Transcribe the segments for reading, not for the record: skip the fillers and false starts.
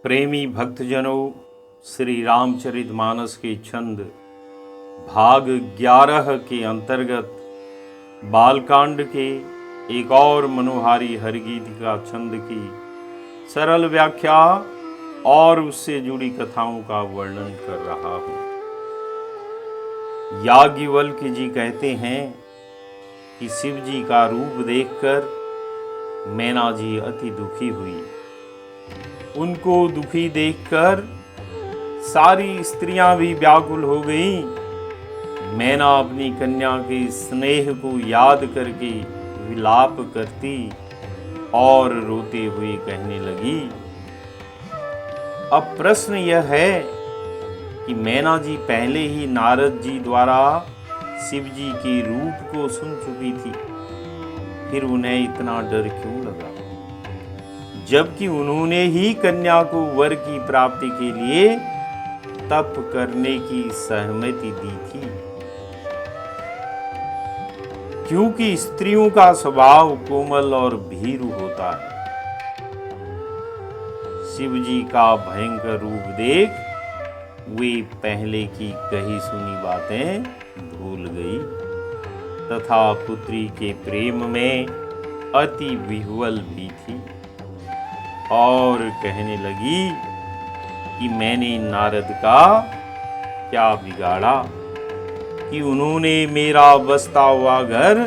प्रेमी भक्तजनों, श्री रामचरितमानस के छंद भाग 11 के अंतर्गत बालकांड के एक और मनोहारी हरगीत का छंद की सरल व्याख्या और उससे जुड़ी कथाओं का वर्णन कर रहा हूँ। याज्ञवल्क्य जी कहते हैं कि शिव जी का रूप देखकर मैना जी अति दुखी हुई। उनको दुखी देखकर सारी स्त्रियां भी व्याकुल हो गईं। मैना अपनी कन्या के स्नेह को याद करके विलाप करती और रोते हुए कहने लगी। अब प्रश्न यह है कि मैना जी पहले ही नारद जी द्वारा शिव जी के रूप को सुन चुकी थी, फिर उन्हें इतना डर क्यों लगा, जबकि उन्होंने ही कन्या को वर की प्राप्ति के लिए तप करने की सहमति दी थी। क्योंकि स्त्रियों का स्वभाव कोमल और भीरु होता है। शिव जी का भयंकर रूप देख वे पहले की कही सुनी बातें भूल गई तथा पुत्री के प्रेम में अति विह्वल भी थी और कहने लगी कि मैंने नारद का क्या बिगाड़ा कि उन्होंने मेरा बसता हुआ घर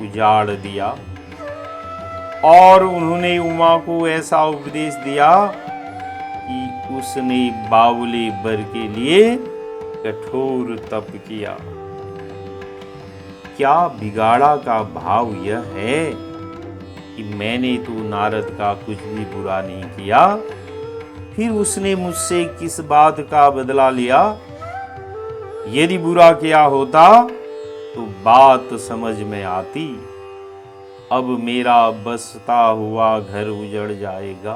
उजाड़ दिया और उन्होंने उमा को ऐसा उपदेश दिया कि उसने बावले वर के लिए कठोर तप किया। क्या बिगाड़ा का भाव यह है कि मैंने तो नारद का कुछ भी बुरा नहीं किया, फिर उसने मुझसे किस बात का बदला लिया। यदि बुरा किया होता तो बात समझ में आती। अब मेरा बसता हुआ घर उजड़ जाएगा।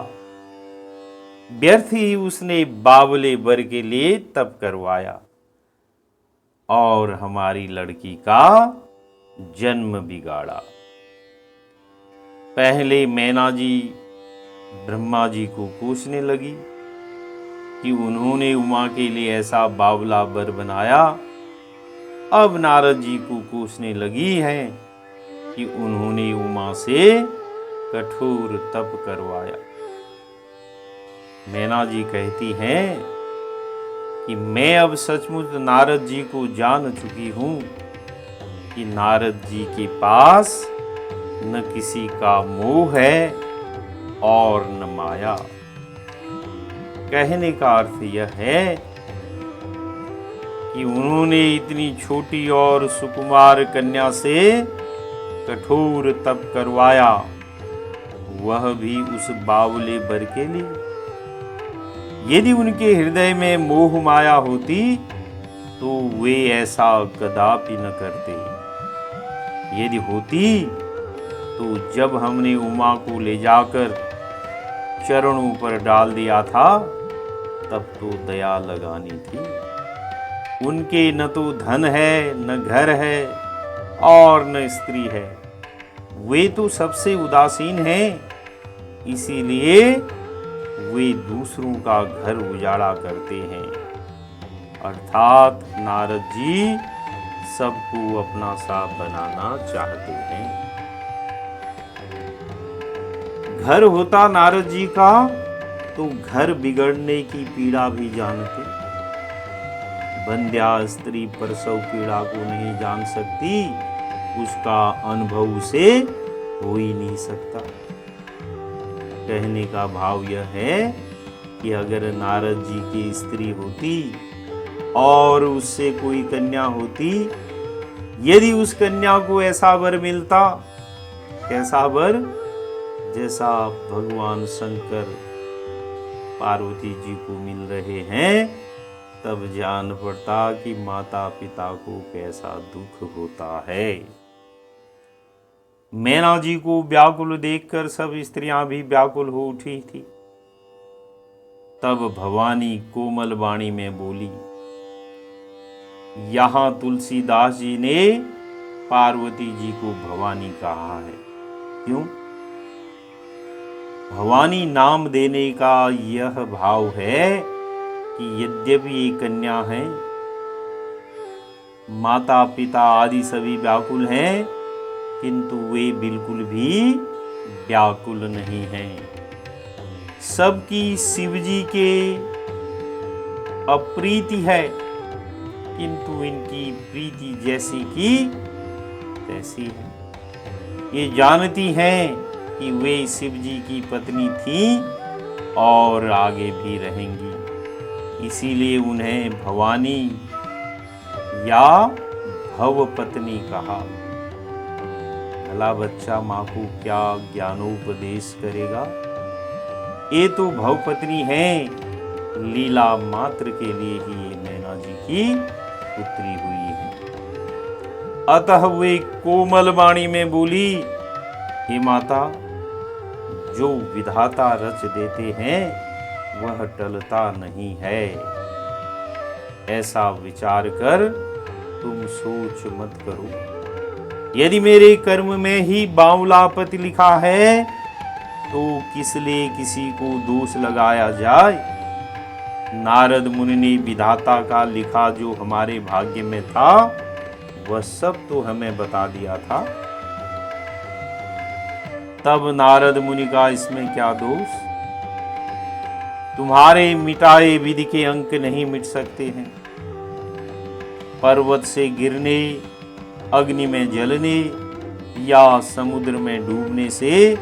व्यर्थ ही उसने बावले वर के लिए तप करवाया और हमारी लड़की का जन्म बिगाड़ा। पहले मैना जी ब्रह्मा जी को कोसने लगी कि उन्होंने उमा के लिए ऐसा बावला वर बनाया। अब नारद जी को कोसने लगी हैं कि उन्होंने उमा से कठोर तप करवाया। मैना जी कहती हैं कि मैं अब सचमुच नारद जी को जान चुकी हूं कि नारद जी के पास न किसी का मोह है और न माया। कहने का अर्थ यह है कि उन्होंने इतनी छोटी और सुकुमार कन्या से कठोर तप करवाया, वह भी उस बावले वर के लिए। यदि उनके हृदय में मोह माया होती तो वे ऐसा कदापि न करते। यदि होती तो जब हमने उमा को ले जाकर चरणों पर डाल दिया था तब तो दया लगानी थी। उनके न तो धन है, न घर है और न स्त्री है। वे तो सबसे उदासीन हैं, इसीलिए वे दूसरों का घर उजाड़ा करते हैं। अर्थात नारद जी सबको अपना सा बनाना चाहते हैं। घर होता नारद जी का तो घर बिगड़ने की पीड़ा भी जानते। बंध्या स्त्री प्रसव पीड़ा को नहीं जान सकती, उसका अनुभव उसे हो ही नहीं सकता। कहने का भाव यह है कि अगर नारद जी की स्त्री होती और उससे कोई कन्या होती, यदि उस कन्या को ऐसा वर मिलता, कैसा वर, जैसा भगवान शंकर पार्वती जी को मिल रहे हैं, तब जान पड़ता कि माता पिता को कैसा दुख होता है। मैना जी को व्याकुल देखकर सब स्त्रियां भी व्याकुल हो उठी थी। तब भवानी कोमल वाणी में बोली। यहां तुलसीदास जी ने पार्वती जी को भवानी कहा है। क्यों? भवानी नाम देने का यह भाव है कि यद्यपि ये कन्या है, माता पिता आदि सभी व्याकुल हैं, किंतु वे बिल्कुल भी व्याकुल नहीं हैं। सबकी शिवजी के अप्रीति है, किंतु इनकी प्रीति जैसी की तैसी है। ये जानती हैं कि वे शिवजी की पत्नी थी और आगे भी रहेंगी, इसीलिए उन्हें भवानी या भव पत्नी कहा। भला बच्चा माँ को क्या ज्ञानोपदेश करेगा? ये तो भव पत्नी है, लीला मात्र के लिए ही ये नैना जी की पुत्री हुई है। अतः वे कोमल वाणी में बोली, हे माता, जो विधाता रच देते हैं वह टलता नहीं है। ऐसा विचार कर तुम सोच मत करो। यदि मेरे कर्म में ही बावलापत लिखा है तो किस लिए किसी को दोष लगाया जाए? नारद मुनि ने विधाता का लिखा जो हमारे भाग्य में था वह सब तो हमें बता दिया था। तब नारद मुनि का इसमें क्या दोष? तुम्हारे मिटाए विधि के अंक नहीं मिट सकते हैं। पर्वत से गिरने, अग्नि में जलने या समुद्र में डूबने से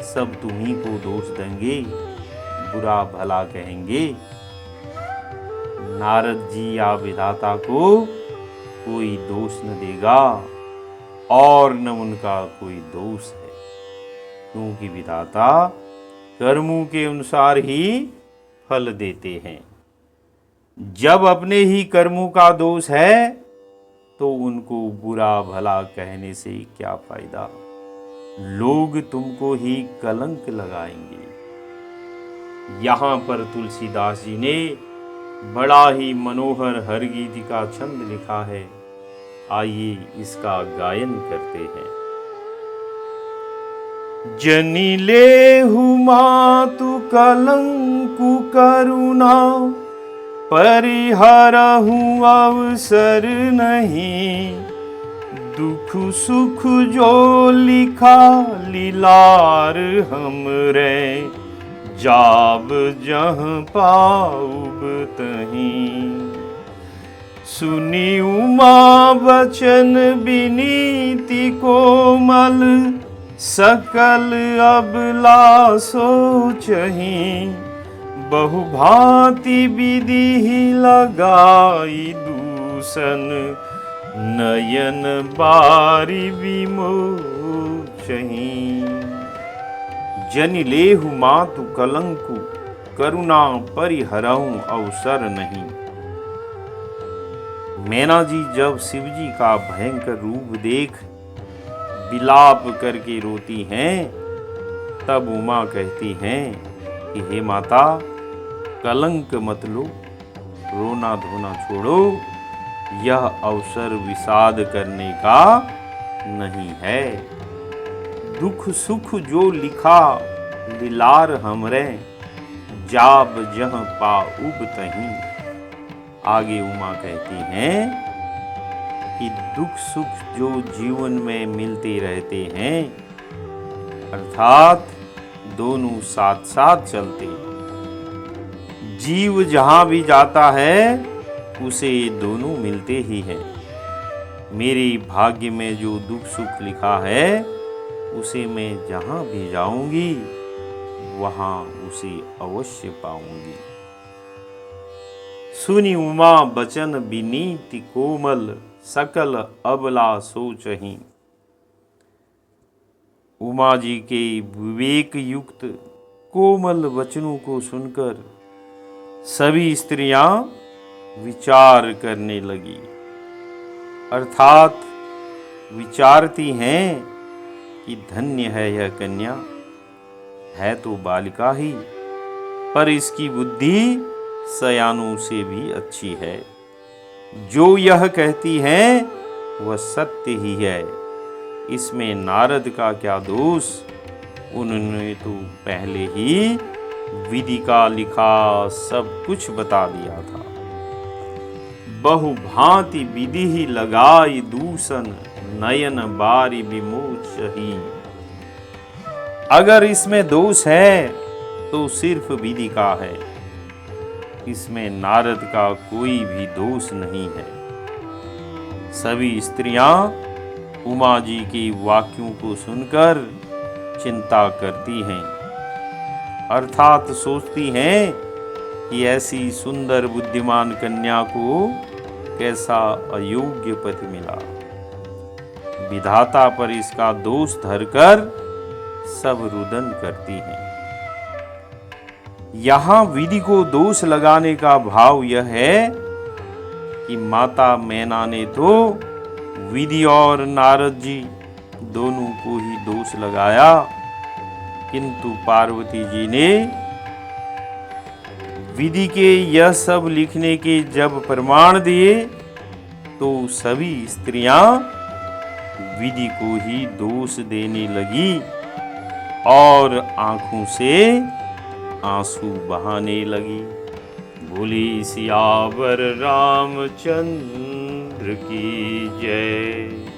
सब तुम्ही को दोष देंगे, बुरा भला कहेंगे। नारद जी या विधाता को कोई दोष न देगा और न उनका कोई दोष है, क्योंकि विधाता कर्मों के अनुसार ही फल देते हैं। जब अपने ही कर्मों का दोष है तो उनको बुरा भला कहने से क्या फायदा? लोग तुमको ही कलंक लगाएंगे। यहाँ पर तुलसीदास जी ने बड़ा ही मनोहर हरगीति का छंद लिखा है। आइए इसका गायन करते हैं। जनि लेहु मातु कलंकु करुणा, परिहरहु अवसर नहीं। दुख सुख जो लिखा लीलार हमरे, जाब जहाँ पाउब तहीं। सुनी उमा वचन विनीति कोमल, सकल अबला सोचहीं। बहुभांति विधि लगाई दूषण, नयन बारी विमोचहीं। जनि लेहु मातु कलंकु, करुणा परिहरहु अवसर नहीं। मैना जी जब शिवजी का भयंकर रूप देख विलाप करके रोती हैं, तब उमा कहती हैं कि हे माता, कलंक मत लो, रोना धोना छोड़ो। यह अवसर विषाद करने का नहीं है। दुख सुख जो लिखा लीलार हमरे, जाब जह पाउब तहीं। आगे उमा कहती हैं कि दुख सुख जो जीवन में मिलते रहते हैं, अर्थात दोनों साथ साथ चलते हैं। जीव जहां भी जाता है उसे दोनों मिलते ही हैं। मेरे भाग्य में जो दुख सुख लिखा है उसे मैं जहां भी जाऊंगी वहां उसे अवश्य पाऊंगी। सुनी उमा बचन विनीति कोमल, सकल अबला सोचहीं। उमा जी के विवेक युक्त कोमल वचनों को सुनकर सभी स्त्रियां विचार करने लगी, अर्थात विचारती हैं कि धन्य है यह कन्या, है तो बालिका ही, पर इसकी बुद्धि सयानों से भी अच्छी है। जो यह कहती है वह सत्य ही है, इसमें नारद का क्या दोष? उन्होंने तो पहले ही विधि का लिखा सब कुछ बता दिया था। बहु भांति विधि ही लगाई दूषण, नयन बारी विमोचही। अगर इसमें दोष है तो सिर्फ विधि का है, इसमें नारद का कोई भी दोष नहीं है। सभी स्त्रियां उमा जी के वाक्यों को सुनकर चिंता करती हैं, अर्थात सोचती हैं कि ऐसी सुंदर बुद्धिमान कन्या को कैसा अयोग्य पति मिला। विधाता पर इसका दोष धरकर सब रुदन करती हैं। यहां विधि को दोष लगाने का भाव यह है कि माता मैना ने तो विधि और नारद जी दोनों को ही दोष लगाया, किंतु पार्वती जी ने विधि के यह सब लिखने के जब प्रमाण दिए तो सभी स्त्रियां विधि को ही दोष देने लगी और आंखों से आंसू बहाने लगी। बोली सियावर रामचंद्र की जय।